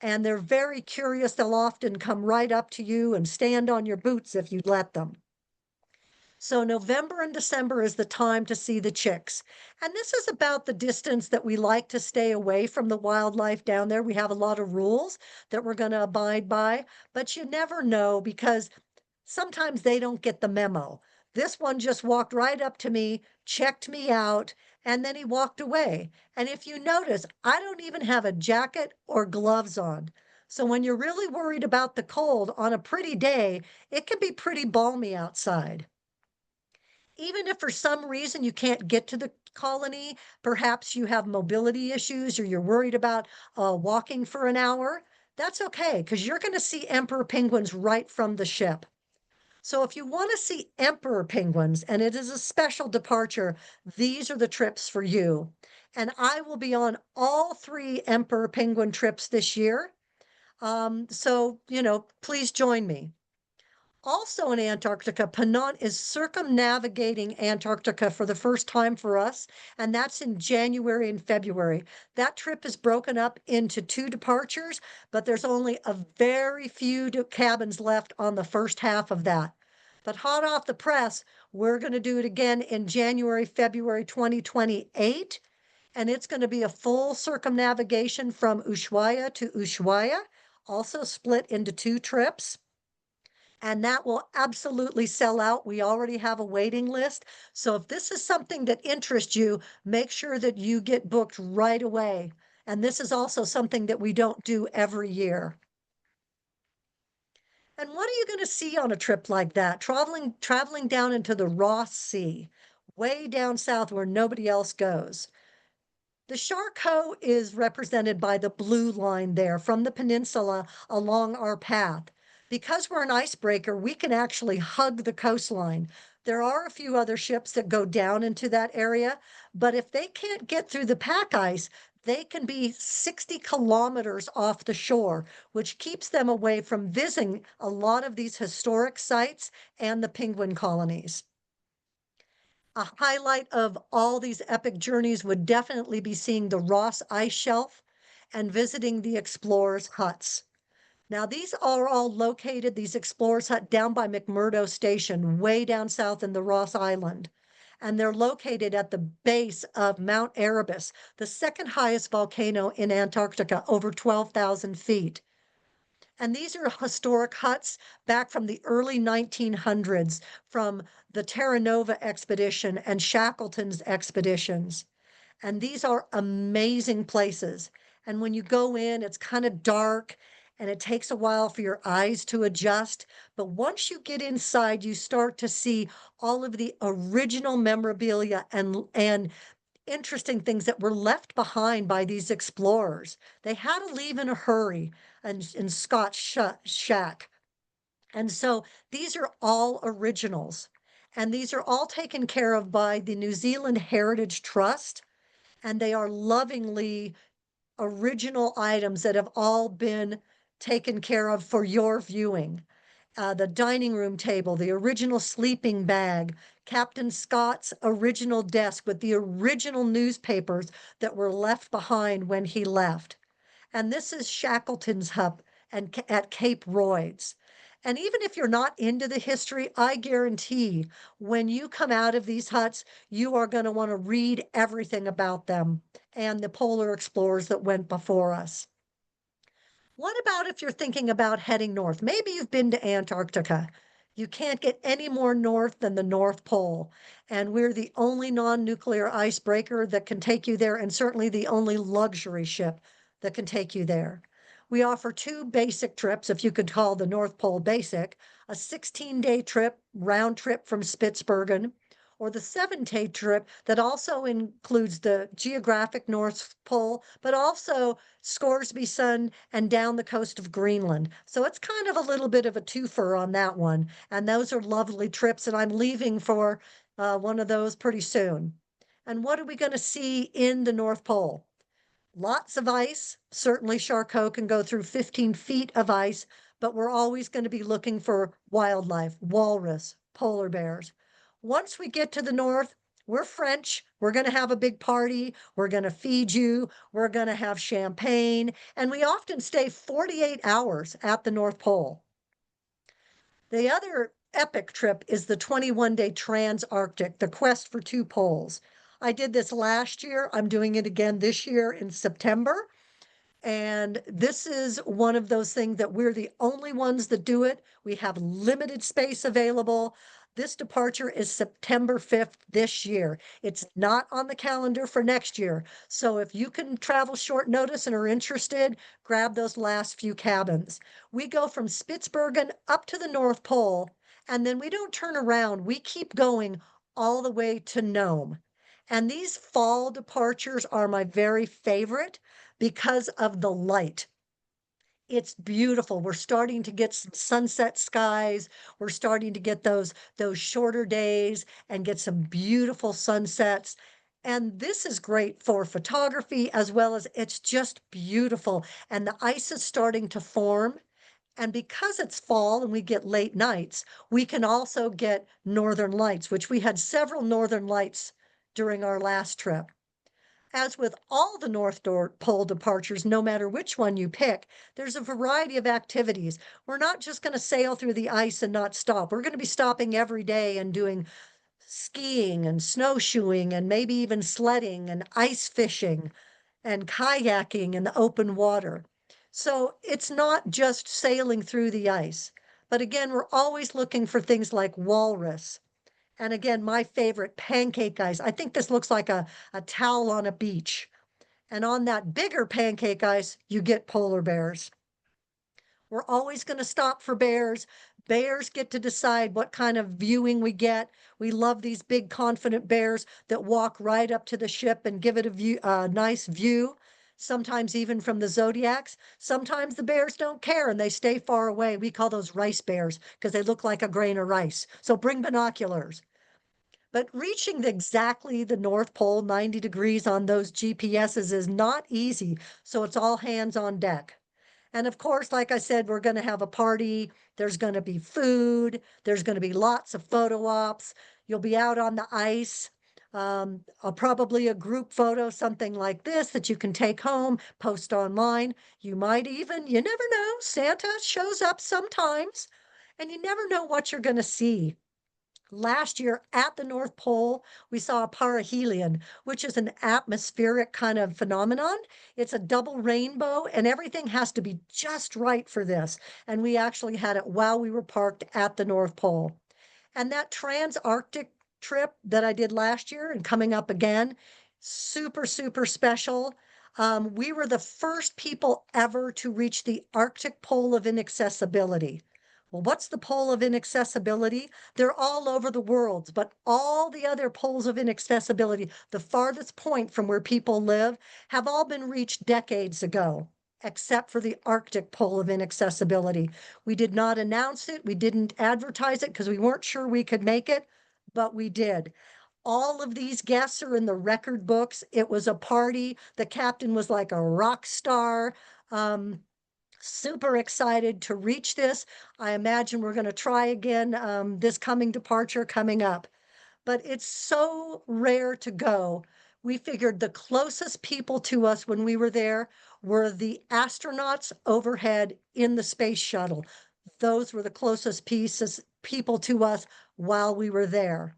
And they're very curious. They'll often come right up to you and stand on your boots if you let them. So November and December is the time to see the chicks. And this is about the distance that we like to stay away from the wildlife down there. We have a lot of rules that we're going to abide by, but you never know because sometimes they don't get the memo. This one just walked right up to me, checked me out, and then he walked away. And if you notice, I don't even have a jacket or gloves on. So when you're really worried about the cold on a pretty day, it can be pretty balmy outside. Even if for some reason you can't get to the colony, perhaps you have mobility issues or you're worried about walking for an hour, that's okay because you're going to see emperor penguins right from the ship. So if you want to see emperor penguins and it is a special departure, these are the trips for you. And I will be on all 3 emperor penguin trips this year. So, please join me. Also in Antarctica, Ponant is circumnavigating Antarctica for the first time for us, and that's in January and February. That trip is broken up into 2 departures, but there's only a very few cabins left on the first half of that. But hot off the press, we're going to do it again in January, February 2028, and it's going to be a full circumnavigation from Ushuaia to Ushuaia, also split into 2 trips, and that will absolutely sell out. We already have a waiting list. So if this is something that interests you, make sure that you get booked right away. And this is also something that we don't do every year. And what are you going to see on a trip like that? Traveling down into the Ross Sea, way down south where nobody else goes. The Charcot is represented by the blue line there from the peninsula along our path. Because we're an icebreaker, we can actually hug the coastline. There are a few other ships that go down into that area, but if they can't get through the pack ice, they can be 60 kilometers off the shore, which keeps them away from visiting a lot of these historic sites and the penguin colonies. A highlight of all these epic journeys would definitely be seeing the Ross Ice Shelf and visiting the explorers' huts. Now, these are all located, these explorers' hut down by McMurdo Station, way down south in the Ross Island. And they're located at the base of Mount Erebus, the second highest volcano in Antarctica, over 12,000 feet. And these are historic huts back from the early 1900s, from the Terra Nova expedition and Shackleton's expeditions. And these are amazing places. And when you go in, it's kind of dark and it takes a while for your eyes to adjust. But once you get inside, you start to see all of the original memorabilia and interesting things that were left behind by these explorers. They had to leave in a hurry in Scott's shack. And so these are all originals. And these are all taken care of by the New Zealand Heritage Trust. And they are lovingly original items that have all been taken care of for your viewing. The dining room table, the original sleeping bag, Captain Scott's original desk with the original newspapers that were left behind when he left. And this is Shackleton's hut at Cape Royds. And even if you're not into the history, I guarantee when you come out of these huts, you are going to want to read everything about them and the polar explorers that went before us. What about if you're thinking about heading north? Maybe you've been to Antarctica. You can't get any more north than the North Pole. And we're the only non-nuclear icebreaker that can take you there, and certainly the only luxury ship that can take you there. We offer 2 basic trips, if you could call the North Pole basic, a 16-day trip, round trip from Spitsbergen, or the 7-day trip that also includes the geographic North Pole, but also Scoresby Sun and down the coast of Greenland. So it's kind of a little bit of a twofer on that one. And those are lovely trips. And I'm leaving for one of those pretty soon. And what are we going to see in the North Pole? Lots of ice. Certainly Charcot can go through 15 feet of ice, but we're always going to be looking for wildlife, walrus, polar bears. Once we get to the north, we're French. We're going to have a big party. We're going to feed you. We're going to have champagne. And we often stay 48 hours at the North Pole. The other epic trip is the 21-day Trans-Arctic, the quest for 2 poles. I did this last year. I'm doing it again this year in September. And this is one of those things that we're the only ones that do it. We have limited space available. This departure is September 5th this year. It's not on the calendar for next year. So if you can travel short notice and are interested, grab those last few cabins. We go from Spitsbergen up to the North Pole, and then we don't turn around. We keep going all the way to Nome. And these fall departures are my very favorite because of the light. It's beautiful. We're starting to get some sunset skies. We're starting to get those shorter days and get some beautiful sunsets. And this is great for photography as well as it's just beautiful. And the ice is starting to form. And because it's fall and we get late nights, we can also get northern lights, which we had several northern lights during our last trip. As with all the Pole departures, no matter which one you pick, there's a variety of activities. We're not just going to sail through the ice and not stop. We're going to be stopping every day and doing skiing and snowshoeing and maybe even sledding and ice fishing and kayaking in the open water. So it's not just sailing through the ice. But again, we're always looking for things like walrus. And again, my favorite, pancake ice. I think this looks like a towel on a beach. And on that bigger pancake ice, you get polar bears. We're always going to stop for bears. Bears get to decide what kind of viewing we get. We love these big, confident bears that walk right up to the ship and give it a nice view. Sometimes even from the zodiacs. Sometimes the bears don't care and they stay far away. We call those rice bears because they look like a grain of rice. So bring binoculars. But reaching exactly the North Pole, 90 degrees on those GPSs is not easy. So it's all hands on deck. And of course, like I said, we're going to have a party. There's going to be food. There's going to be lots of photo ops. You'll be out on the ice. Probably a group photo, something like this that you can take home, post online. You might even, you never know, Santa shows up sometimes, and you never know what you're going to see. Last year at the North Pole, we saw a parahelion, which is an atmospheric kind of phenomenon. It's a double rainbow, and everything has to be just right for this. And we actually had it while we were parked at the North Pole. And that trans-Arctic trip that I did last year and coming up again, super, super special. We were the first people ever to reach the Arctic pole of inaccessibility. Well, what's the pole of inaccessibility? They're all over the world, but all the other poles of inaccessibility, the farthest point from where people live, have all been reached decades ago, except for the Arctic pole of inaccessibility. We did not announce it. We didn't advertise it because we weren't sure we could make it, but we did. All of these guests are in the record books. It was a party. The captain was like a rock star. Super excited to reach this. I imagine we're going to try again this coming departure coming up. But it's so rare to go. We figured the closest people to us when we were there were the astronauts overhead in the space shuttle. Those were the closest people to us while we were there.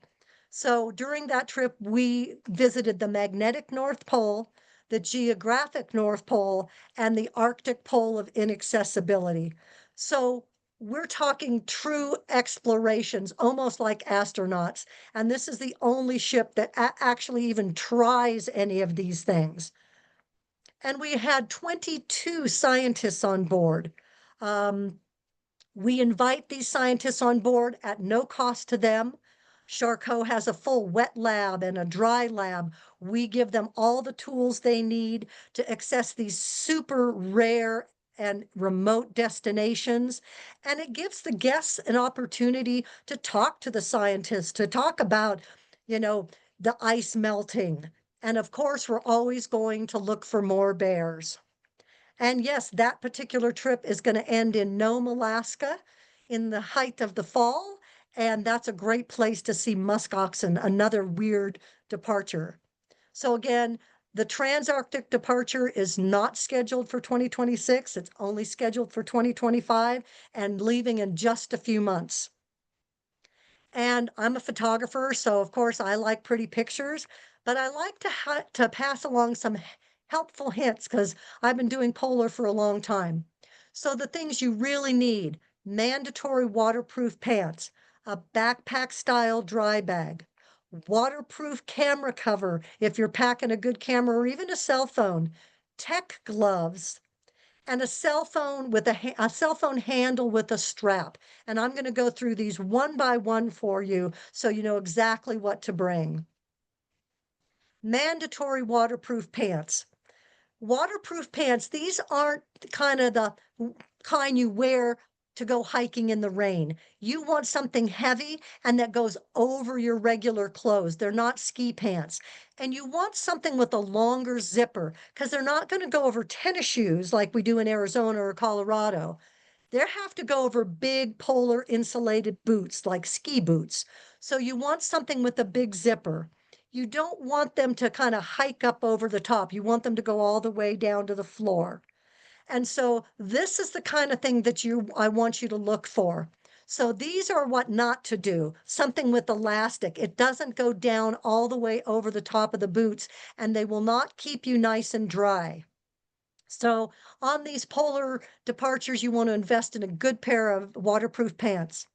So during that trip, we visited the magnetic North Pole, the geographic North Pole, and the Arctic pole of inaccessibility. So we're talking true explorations, almost like astronauts. And this is the only ship that actually even tries any of these things. And we had 22 scientists on board. We invite these scientists on board at no cost to them. Charcot has a full wet lab and a dry lab. We give them all the tools they need to access these super rare and remote destinations. And it gives the guests an opportunity to talk to the scientists, to talk about, the ice melting. And of course, we're always going to look for more bears. And yes, that particular trip is going to end in Nome, Alaska in the height of the fall. And that's a great place to see musk oxen, another weird departure. So again, the Trans-Arctic departure is not scheduled for 2026. It's only scheduled for 2025 and leaving in just a few months. And I'm a photographer, so of course I like pretty pictures, but I like to pass along some helpful hints because I've been doing polar for a long time. So the things you really need: mandatory waterproof pants, a backpack style dry bag, waterproof camera cover if you're packing a good camera or even a cell phone, tech gloves, and a cell phone with a cell phone handle with a strap. And I'm going to go through these one by one for you so you know exactly what to bring. Mandatory waterproof pants. Waterproof pants, these aren't kind of the kind you wear to go hiking in the rain. You want something heavy and that goes over your regular clothes. They're not ski pants. And you want something with a longer zipper because they're not going to go over tennis shoes like we do in Arizona or Colorado. They have to go over big polar insulated boots like ski boots. So you want something with a big zipper. You don't want them to kind of hike up over the top. You want them to go all the way down to the floor. And so this is the kind of thing that I want you to look for. So these are what not to do. Something with elastic. It doesn't go down all the way over the top of the boots, and they will not keep you nice and dry. So on these polar departures, you want to invest in a good pair of waterproof pants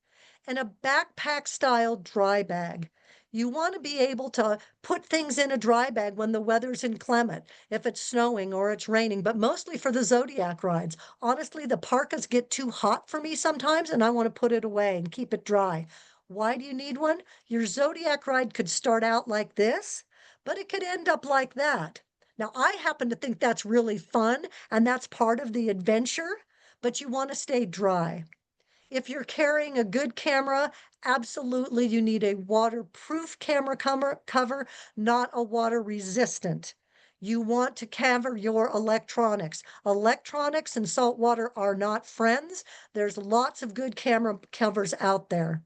and a backpack style dry bag. You want to be able to put things in a dry bag when the weather's inclement, if it's snowing or it's raining, but mostly for the Zodiac rides. Honestly, the parkas get too hot for me sometimes, and I want to put it away and keep it dry. Why do you need one? Your Zodiac ride could start out like this, but it could end up like that. Now, I happen to think that's really fun, and that's part of the adventure, but you want to stay dry. If you're carrying a good camera, absolutely you need a waterproof camera cover, not a water resistant. You want to cover your electronics. Electronics and salt water are not friends. There's lots of good camera covers out there.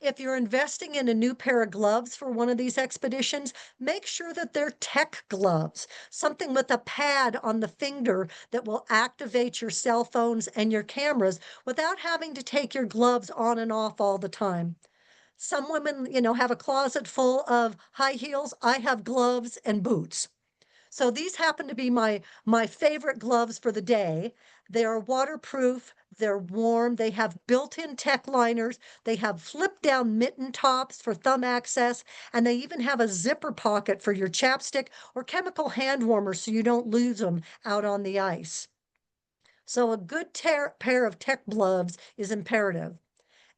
If you're investing in a new pair of gloves for one of these expeditions, make sure that they're tech gloves, something with a pad on the finger that will activate your cell phones and your cameras without having to take your gloves on and off all the time. Some women, have a closet full of high heels. I have gloves and boots. So these happen to be my favorite gloves for the day. They are waterproof, they're warm, they have built-in tech liners, they have flip-down mitten tops for thumb access, and they even have a zipper pocket for your chapstick or chemical hand warmer so you don't lose them out on the ice. So a good pair of tech gloves is imperative.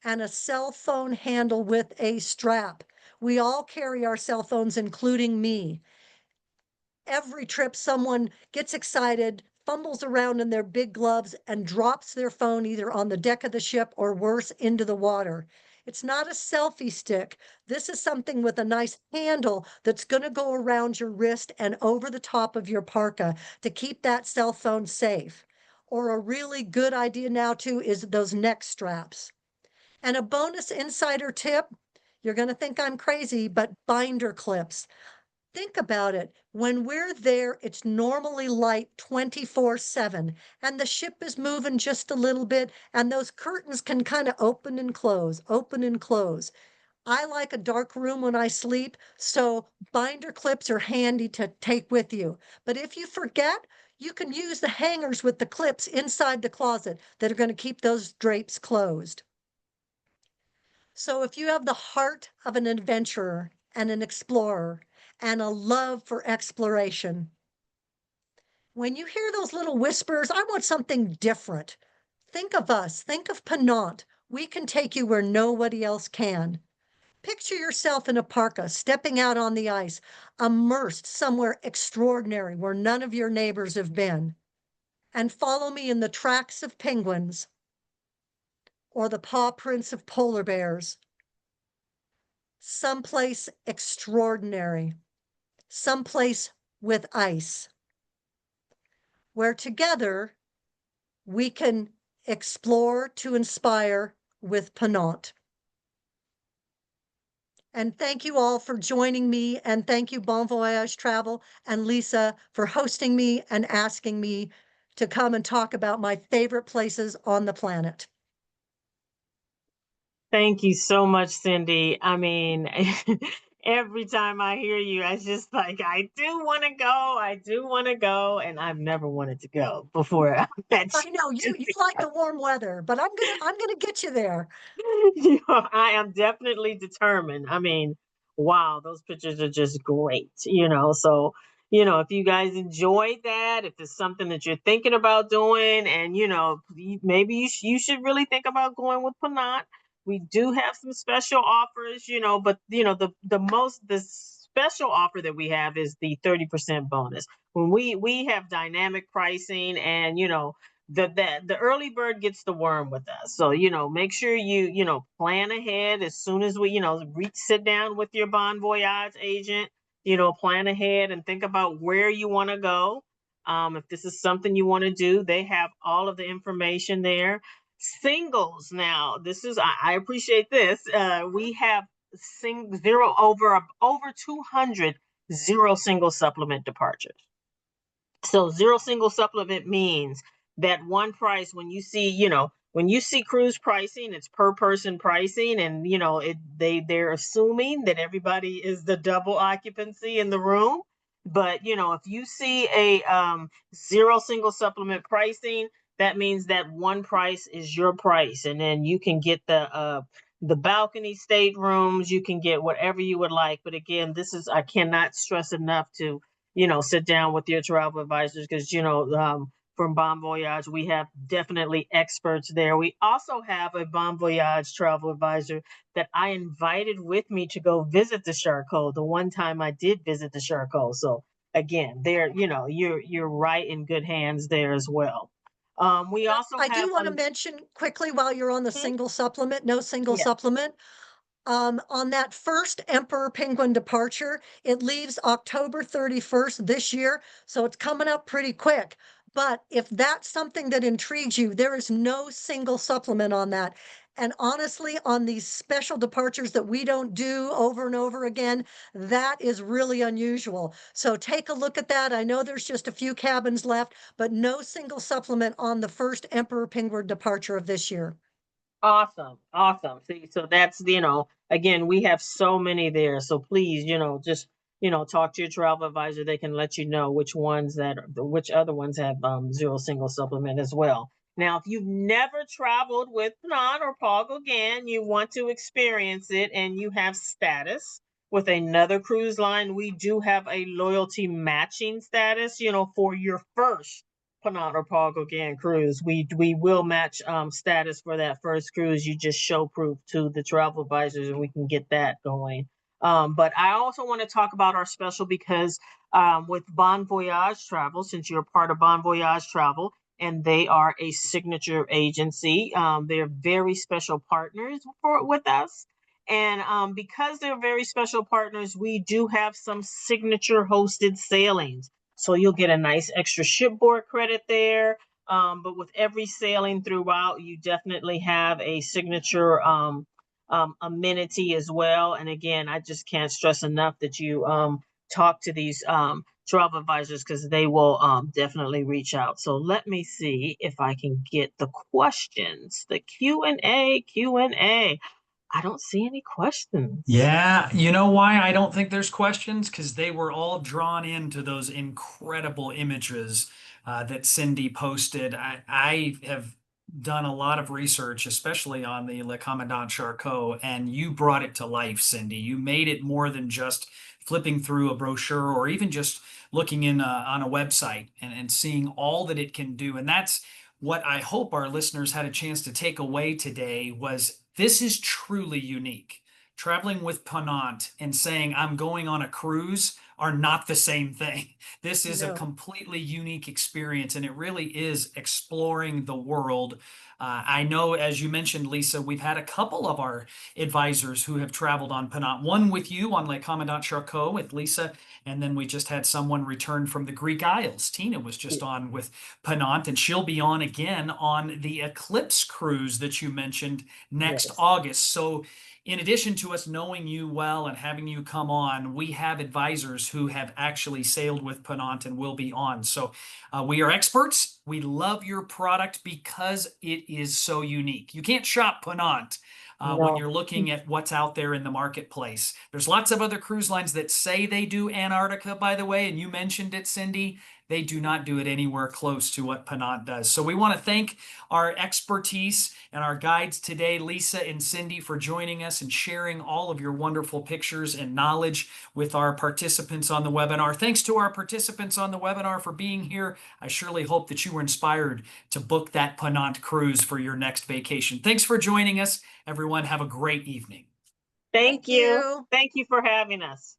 And a cell phone handle with a strap. We all carry our cell phones, including me. Every trip, someone gets excited, fumbles around in their big gloves, and drops their phone either on the deck of the ship or worse, into the water. It's not a selfie stick. This is something with a nice handle that's going to go around your wrist and over the top of your parka to keep that cell phone safe. Or a really good idea now, too, is those neck straps. And a bonus insider tip, you're going to think I'm crazy, but binder clips. Think about it. When we're there, it's normally light 24/7, and the ship is moving just a little bit, and those curtains can kind of open and close, open and close. I like a dark room when I sleep, so binder clips are handy to take with you. But if you forget, you can use the hangers with the clips inside the closet that are going to keep those drapes closed. So if you have the heart of an adventurer and an explorer and a love for exploration, when you hear those little whispers, I want something different. Think of us, think of Ponant. We can take you where nobody else can. Picture yourself in a parka, stepping out on the ice, immersed somewhere extraordinary where none of your neighbors have been. And follow me in the tracks of penguins or the paw prints of polar bears. Someplace extraordinary, someplace with ice, where together we can explore to inspire with Ponant. And thank you all for joining me, and thank you, Bon Voyage Travel and Lisa, for hosting me and asking me to come and talk about my favorite places on the planet. Thank you so much, Cindy. I mean, every time I hear you, I just like, I do want to go. I do want to go. And I've never wanted to go before I met I know you like the warm weather, but I'm gonna get you there. I am definitely determined. I mean, wow, those pictures are just great, So, if you guys enjoyed that, if it's something that you're thinking about doing, and maybe you should really think about going with Panat. We do have some special offers, but the special offer that we have is the 30% bonus. When we have dynamic pricing, and the early bird gets the worm with us. So, make sure you plan ahead as soon as we, sit down with your Bon Voyage agent, plan ahead and think about where you want to go. If this is something you want to do, they have all of the information there. Singles now, this is I appreciate this. We have zero over 200 zero single supplement departures. So zero single supplement means that one price when you see, when you see cruise pricing, it's per person pricing, and they're assuming that everybody is the double occupancy in the room. But if you see a zero single supplement pricing, that means that one price is your price, and then you can get the balcony staterooms, you can get whatever you would like. But again, I cannot stress enough to sit down with your travel advisors because, from Bon Voyage, we have definitely experts there. We also have a Bon Voyage travel advisor that I invited with me to go visit the Charcot the one time I did visit the Charcot. So again, you're right in good hands there as well. We also I have do want to mention quickly while you're on the Mhm. single supplement, no single Yeah. supplement. On that first Emperor Penguin departure, it leaves October 31st this year, so it's coming up pretty quick. But if that's something that intrigues you, there is no single supplement on that. And honestly, on these special departures that we don't do over and over again, that is really unusual. So take a look at that. I know there's just a few cabins left, but no single supplement on the first Emperor Penguin departure of this year. Awesome. Awesome. See, so that's, again, we have so many there. So please, just, talk to your travel advisor. They can let you know which other ones have zero single supplement as well. Now, if you've never traveled with Ponant or Paul Gauguin, you want to experience it and you have status with another cruise line, we do have a loyalty matching status, for your first Ponant or Paul Gauguin cruise. We will match status for that first cruise. You just show proof to the travel advisors, and we can get that going. But I also want to talk about our special because with Bon Voyage Travel, since you're part of Bon Voyage Travel, and they are a signature agency, they're very special partners with us. And because they're very special partners, we do have some signature hosted sailings. So you'll get a nice extra shipboard credit there. But with every sailing throughout, you definitely have a signature amenity as well. And again, I just can't stress enough that you talk to these travel advisors because they will definitely reach out. So let me see if I can get the questions, the Q&A. I don't see any questions. Yeah, you know why I don't think there's questions? Because they were all drawn into those incredible images that Cindy posted. I have done a lot of research, especially on the Le Commandant Charcot, and you brought it to life, Cindy. You made it more than just flipping through a brochure or even just looking on a website and seeing all that it can do. And that's what I hope our listeners had a chance to take away today was this is truly unique. Traveling with Ponant and saying I'm going on a cruise are not the same thing. This is a No. completely unique experience, and it really is exploring the world. I know, as you mentioned, Lisa, we've had a couple of our advisors who have traveled on Ponant. One with you on Lake Commandant Charcot with Lisa, and then we just had someone return from the Greek Isles. Tina was just on with Ponant, and she'll be on again on the Eclipse cruise that you mentioned next Yes. August. So in addition to us knowing you well and having you come on, we have advisors who have actually sailed with Ponant and will be on. So we are experts. We love your product because it is so unique. You can't shop Ponant when No. you're looking at what's out there in the marketplace. There's lots of other cruise lines that say they do Antarctica, by the way, and you mentioned it, Cindy. They do not do it anywhere close to what Ponant does. So we want to thank our expertise and our guides today, Lisa and Cindy, for joining us and sharing all of your wonderful pictures and knowledge with our participants on the webinar. Thanks to our participants on the webinar for being here. I surely hope that you were inspired to book that Ponant cruise for your next vacation. Thanks for joining us, everyone. Have a great evening. Thank Thank you. you. Thank you for having us.